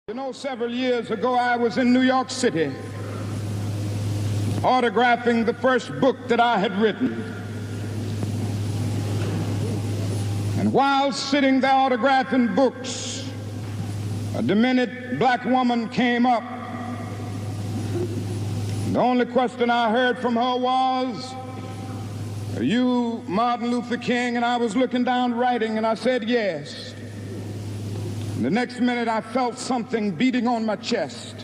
You know, several years ago, I was in New York City autographing the first book that I had written. And while sitting there autographing books, a demented black woman came up. The only question I heard from her was, "Are you Martin Luther King?" And I was looking down writing, and I said, "Yes." The next minute, I felt something beating on my chest.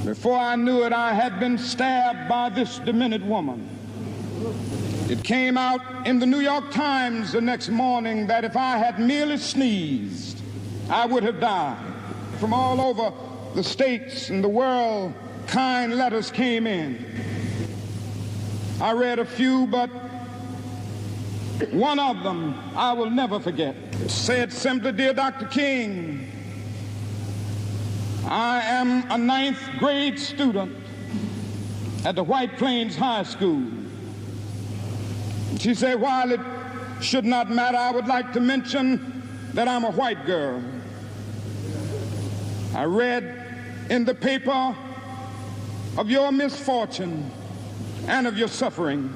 Before I knew it, I had been stabbed by this demented woman. It came out in the New York Times the next morning that if I had merely sneezed, I would have died. From all over the states and the world, kind letters came in. I read a few, but one of them I will never forget. It said simply, "Dear Dr. King, I am a 9th grade student at the White Plains High School." She said, "While it should not matter, I would like to mention that I'm a white girl. I read in the paper of your misfortune and of your suffering.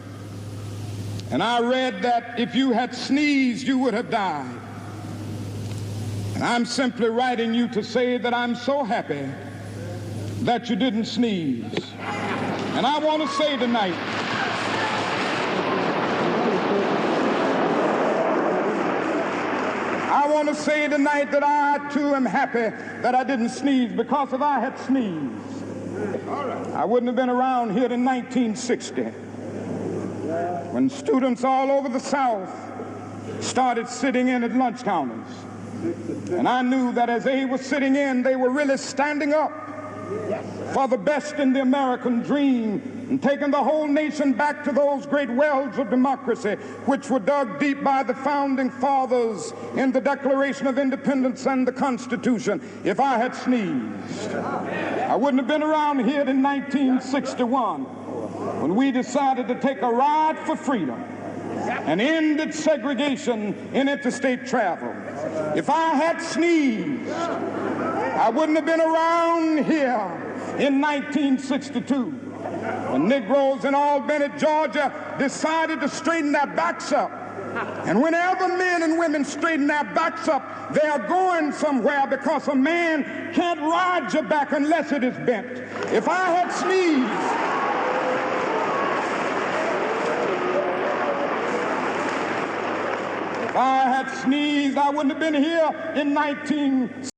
And I read that if you had sneezed, you would have died. And I'm simply writing you to say that I'm so happy that you didn't sneeze." And I want to say tonight, that I too am happy that I didn't sneeze, because if I had sneezed, I wouldn't have been around here in 1960. When students all over the South started sitting in at lunch counters. And I knew that as they were sitting in, they were really standing up for the best in the American dream and taking the whole nation back to those great wells of democracy which were dug deep by the founding fathers in the Declaration of Independence and the Constitution. If I had sneezed, I wouldn't have been around here in 1961 when we decided to take a ride for freedom and ended segregation in interstate travel. If I had sneezed, I wouldn't have been around here in 1962 when Negroes in Albany, Georgia decided to straighten their backs up. And whenever men and women straighten their backs up, they are going somewhere, because a man can't ride your back unless it is bent. If I had sneezed, I wouldn't have been here in 1960.